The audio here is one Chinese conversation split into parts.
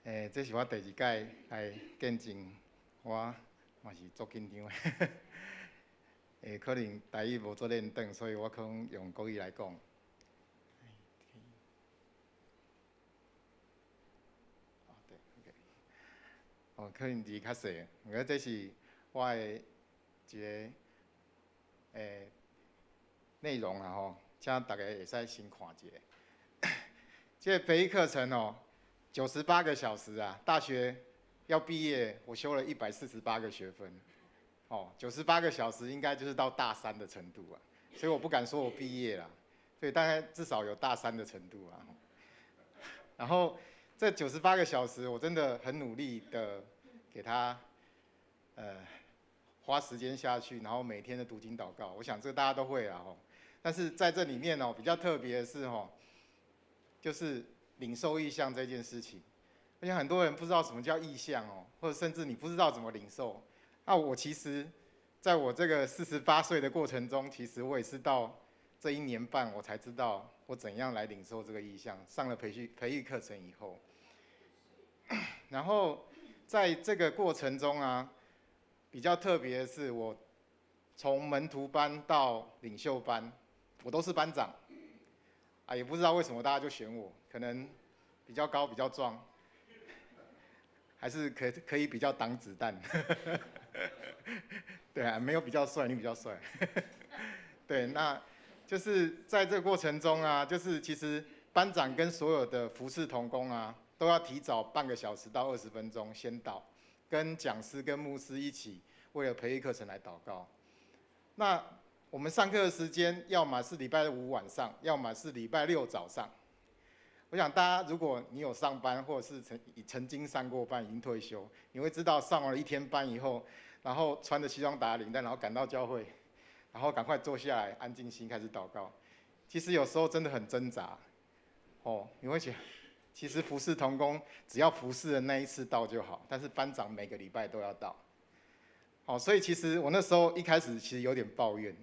这是我第二届来见证，我嘛是足紧张的。可能台语无做练转，所以我可能用国语来讲。对 ，OK。可能字较细，不过这是我的一个内容啊吼，请大家会使先看一下。这个培育课程哦，98个小时啊，大学要毕业，我修了148个学分。98个小时应该就是到大3的程度啊，所以我不敢说我毕业了，所以大概至少有大3的程度啊。然后这98个小时，我真的很努力的给他花时间下去，然后每天的读经祷告，我想这个大家都会啊吼。但是在这里面哦，比较特别的是吼，就是领受异象这件事情，而且很多人不知道什么叫异象哦，或者甚至你不知道怎么领受。那我其实，在我这个48岁的过程中，其实我也是到这1年半，我才知道我怎样来领受这个异象。上了培育课程以后，然后在这个过程中啊，比较特别的是，我从门徒班到领袖班，我都是班长。也不知道为什么大家就选我，可能比较高、比较壮，还是可以比较挡子弹。对啊，没有比较帅，你比较帅。对，那就是在这个过程中啊，就是其实班长跟所有的服侍同工啊，都要提早半个小时到20分钟先到，跟讲师跟牧师一起为了培育课程来祷告。那我们上课的时间，要么是礼拜5晚上，要么是礼拜6早上。我想大家，如果你有上班，或者是曾经上过班，已经退休，你会知道上完了1天班以后，然后穿着西装打领带，然后赶到教会，然后赶快坐下来，安静心开始祷告。其实有时候真的很挣扎，你会觉得，其实服侍同工，只要服侍的那一次到就好，但是班长每个礼拜都要到。所以其实我那时候一开始其实有点抱怨，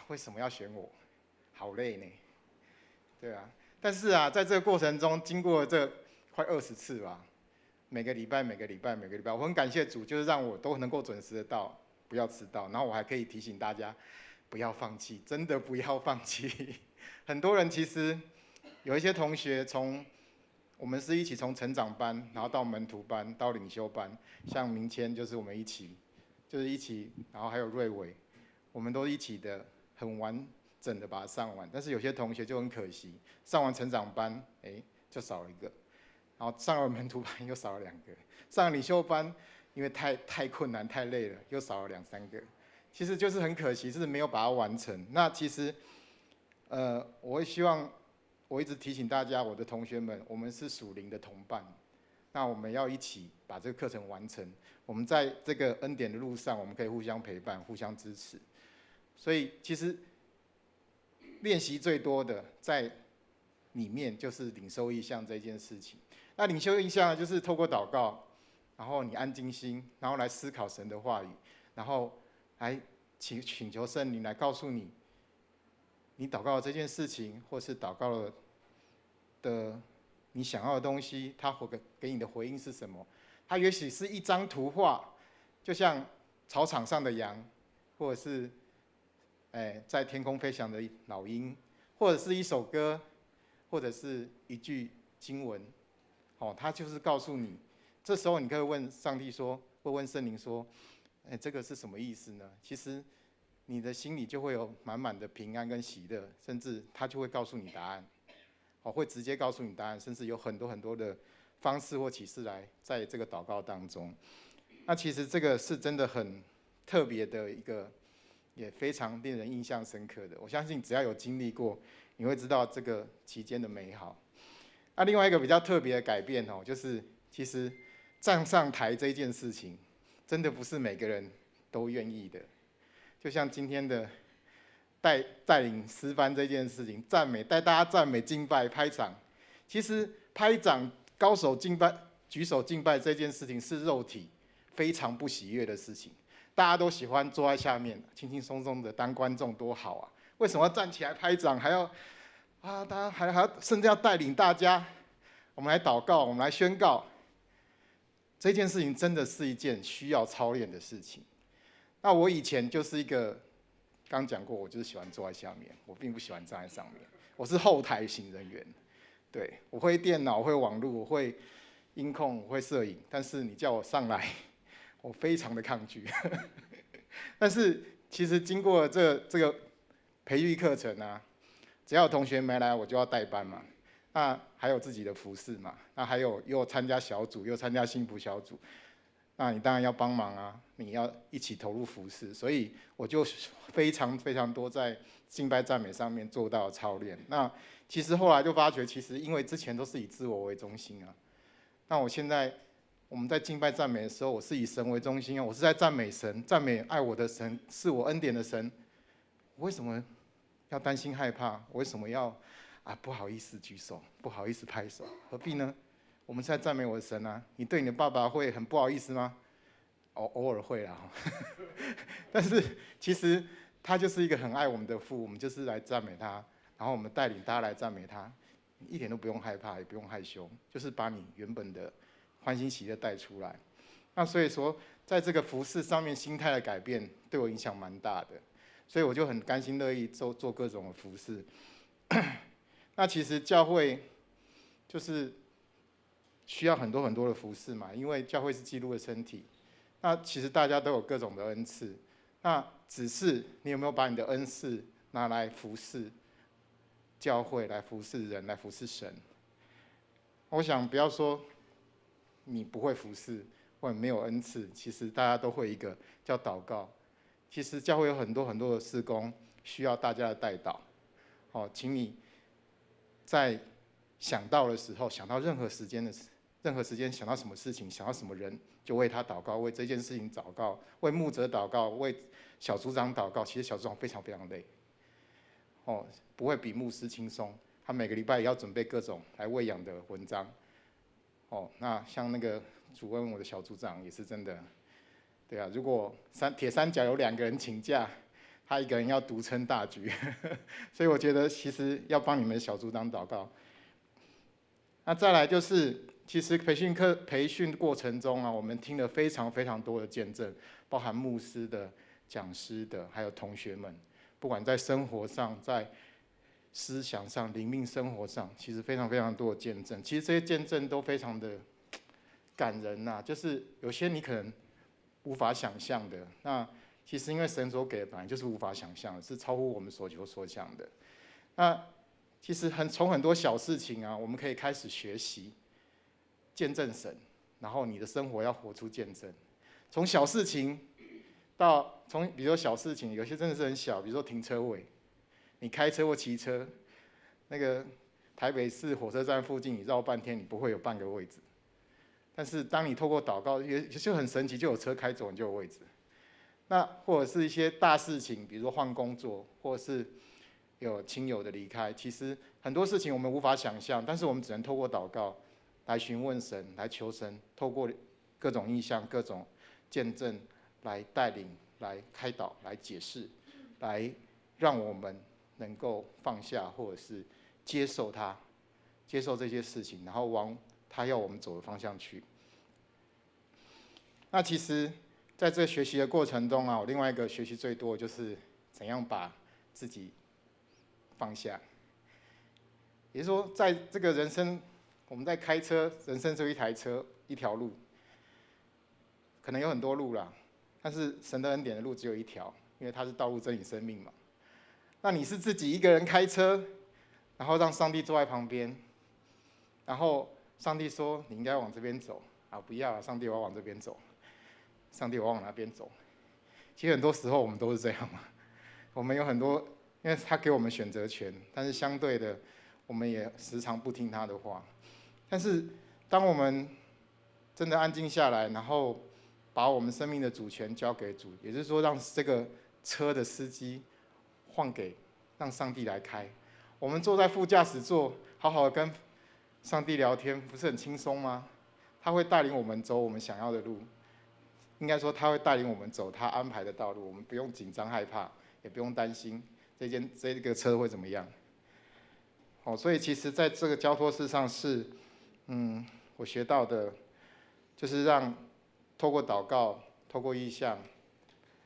为什么要选我？好累呢。对啊。但是啊，在这个过程中，经过这快20次吧，每个礼拜，我很感谢主，就是让我都能够准时的到，不要迟到。然后我还可以提醒大家，不要放弃，真的不要放弃。很多人其实有一些同学我们是一起从成长班，然后到门徒班，到领袖班，像明谦就是我们一起，然后还有瑞伟，我们都一起的很完整的把它上完。但是有些同学就很可惜，上完成长班，就少了一个，然后上了门徒班又少了2个，上了领袖班，因为太困难太累了，又少了2、3个。其实就是很可惜，是没有把它完成。那其实，我会希望，我一直提醒大家，我的同学们，我们是属灵的同伴，那我们要一起把这个课程完成。我们在这个恩典的路上，我们可以互相陪伴、互相支持。所以其实练习最多的在里面就是领受异象这件事情。那领受异象就是透过祷告，然后你安静心，然后来思考神的话语，然后来请求圣灵来告诉你，你祷告的这件事情，或是祷告的你想要的东西，他给你的回应是什么？它也许是一张图画，就像草场上的羊，或者是在天空飞翔的老鹰，或者是一首歌，或者是一句经文，他就是告诉你。这时候你可以问上帝说，或问圣灵说，这个是什么意思呢？其实你的心里就会有满满的平安跟喜乐，甚至他就会告诉你答案，会直接告诉你答案，甚至有很多很多的方式或启示来在这个祷告当中。那其实这个是真的很特别的一个，也非常令人印象深刻的。我相信只要有经历过，你会知道这个期间的美好。那另外一个比较特别的改变就是其实站上台这件事情，真的不是每个人都愿意的。就像今天的带领诗班这件事情，带大家赞美敬拜拍掌，其实拍掌高手敬拜举手敬拜这件事情是肉体非常不喜悦的事情，大家都喜欢坐在下面轻轻松松的当观众多好啊，为什么要站起来拍掌，还要大家还要甚至要带领大家，我们来祷告，我们来宣告。这件事情真的是一件需要操练的事情。那我以前就是一个，刚讲过，我就是喜欢坐在下面，我并不喜欢站在上面，我是后台型人员。对，我会电脑，我会网络，我会音控，我会摄影，但是你叫我上来，我非常的抗拒。但是其实经过这个培育课程啊，只要有同学没来，我就要带班嘛。那还有自己的服饰嘛，那还有又参加小组，又参加幸福小组，那你当然要帮忙啊，你要一起投入服饰，所以我就非常非常多在敬拜赞美上面做到操练。那其实后来就发觉，其实因为之前都是以自我为中心啊，那我现在我们在敬拜赞美的时候，我是以神为中心啊，我是在赞美神，赞美爱我的神，是我恩典的神，我为什么要担心害怕？我为什么要不好意思举手，不好意思拍手？何必呢？我们是在赞美我的神啊！你对你的爸爸会很不好意思吗？偶尔会啦，但是其实他就是一个很爱我们的父，我们就是来赞美他，然后我们带领大家来赞美他，一点都不用害怕，也不用害羞，就是把你原本的欢欣喜悦带出来。那所以说，在这个服事上面心态的改变，对我影响蛮大的，所以我就很甘心乐意做各种的服事。那其实教会就是需要很多很多的服事嘛，因为教会是基督的身体。那其实大家都有各种的恩赐，那只是你有没有把你的恩赐拿来服事教会，来服事人，来服事神？我想不要说你不会服事或者没有恩赐，其实大家都会一个叫祷告。其实教会有很多很多的事工需要大家的代祷。请你在想到的时候，想到任何时间想到什么事情，想到什么人，就为他祷告，为这件事情祷告，为牧者祷告，为小组长祷告。其实小组长非常非常累，不会比牧师轻松。他每个礼拜也要准备各种来喂养的文章。那像那个主恩，我的小组长也是真的，对啊，如果铁三角有2个人请假，他1个人要独撑大局，所以我觉得其实要帮你们的小组长祷告。那再来就是，其实培训过程中啊，我们听了非常非常多的见证，包含牧师的、讲师的，还有同学们，不管在生活上、在思想上、灵命生活上，其实非常非常多的见证。其实这些见证都非常的感人呐，就是有些你可能无法想象的。那其实因为神所给的本来就是无法想象的，是超乎我们所求所想的。那其实从很多小事情啊，我们可以开始学习见证神，然后你的生活要活出见证。从小事情比如说小事情，有些真的是很小，比如说停车位，你开车或骑车，那个台北市火车站附近，你绕半天，你不会有半个位置。但是当你透过祷告，也就很神奇，就有车开走，你就有位置。那或者是一些大事情，比如说换工作，或者是有亲友的离开，其实很多事情我们无法想象，但是我们只能透过祷告来询问神，来求神，透过各种意象、各种见证来带领、来开导、来解释，来让我们能够放下，或者是接受这些事情，然后往他要我们走的方向去。那其实在这学习的过程中啊，我另外一个学习最多的就是怎样把自己放下。也就是说，在这个人生，我们在开车，人生就一台车，一条路，可能有很多路啦，但是神的恩典的路只有一条，因为它是道路、真理、生命嘛。那你是自己一个人开车，然后让上帝坐在旁边，然后上帝说你应该往这边走啊，不要啊，上帝我要往这边走。上帝，我往哪边走？其实很多时候我们都是这样嘛。我们有很多，因为他给我们选择权，但是相对的，我们也时常不听他的话。但是当我们真的安静下来，然后把我们生命的主权交给主，也就是说，让这个车的司机让上帝来开。我们坐在副驾驶座，好好的跟上帝聊天，不是很轻松吗？他会带领我们走我们想要的路。应该说，他会带领我们走他安排的道路，我们不用紧张害怕，也不用担心这个车会怎么样。所以其实在这个交托事上是，我学到的，就是透过祷告，透过意象，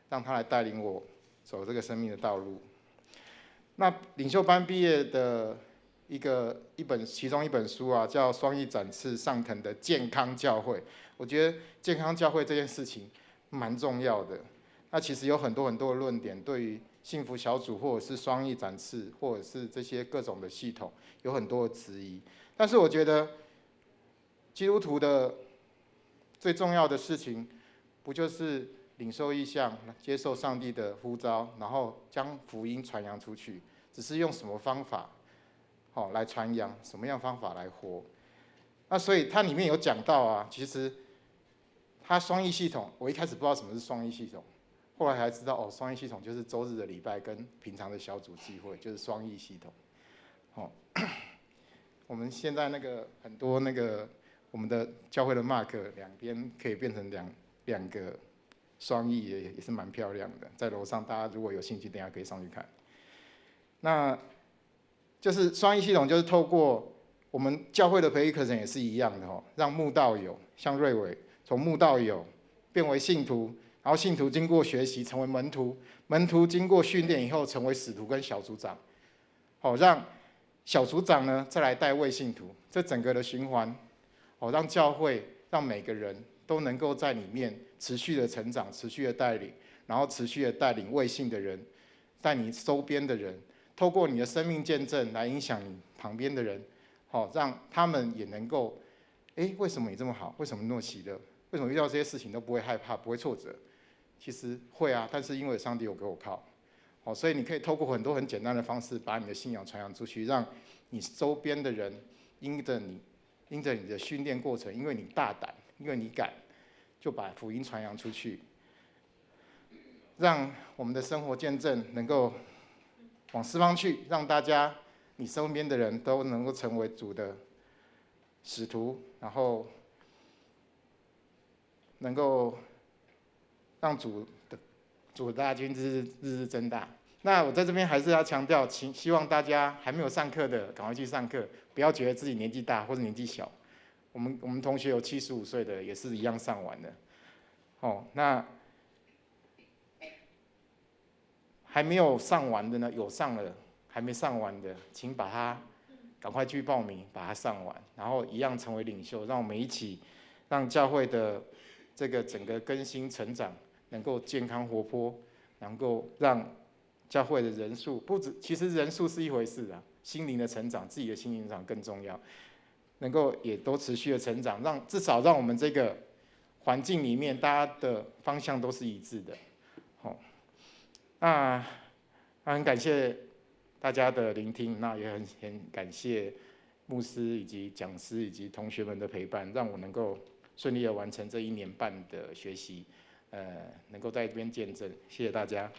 让他来带领我走这个生命的道路。那领袖班毕业的其中一本书啊，叫《双翼展翅上腾的健康教会》。我觉得健康教会这件事情蛮重要的。那其实有很多的论点，对于幸福小组或者是双翼展翅，或者是这些各种的系统，有很多的质疑。但是我觉得基督徒的最重要的事情，不就是领受异象，接受上帝的呼召，然后将福音传扬出去？只是用什么方法，来传扬，什么样方法来活？那所以它里面有讲到啊，其实它双翼系统，我一开始不知道什么是双翼系统，后来才知道哦，双翼系统就是周日的礼拜跟平常的小组聚会，就是双翼系统。我们现在很多我们的教会的 mark 两边可以变成两个双翼，也是蛮漂亮的。在楼上，大家如果有兴趣，等一下可以上去看。那就是双翼系统，就是透过我们教会的培育课程也是一样的让慕道友像瑞伟从慕道友变为信徒，然后信徒经过学习成为门徒，门徒经过训练以后成为使徒跟小组长，让小组长呢再来带卫信徒，这整个的循环，让教会让每个人都能够在里面持续的成长，持续的带领，然后持续的带领卫信的人，带你周边的人，透过你的生命见证来影响你旁边的人，让他们也能够，为什么你这么好？为什么你那么喜乐？为什么遇到这些事情都不会害怕，不会挫折？其实会啊，但是因为上帝有给我靠。所以你可以透过很多很简单的方式，把你的信仰传扬出去，让你周边的人因着你的训练过程，因为你大胆，因为你敢，就把福音传扬出去，让我们的生活见证能够往四方去，让大家你身边的人都能够成为主的使徒，然后能够让主的大军日日增大。那我在这边还是要强调，希望大家还没有上课的赶快去上课，不要觉得自己年纪大或者年纪小。我们同学有75岁的，也是一样上完的。那还没有上完的呢，有上了，还没上完的，请把它赶快去报名，把它上完，然后一样成为领袖，让我们一起让教会的这个整个更新成长能够健康活泼，能够让教会的人数不止，其实人数是一回事啊，心灵的成长，自己的心灵成长更重要，能够也都持续的成长，至少让我们这个环境里面大家的方向都是一致的。那很感谢大家的聆听，那也很感谢牧师以及讲师以及同学们的陪伴，让我能够顺利的完成这1年半的学习，能够在这边见证，谢谢大家。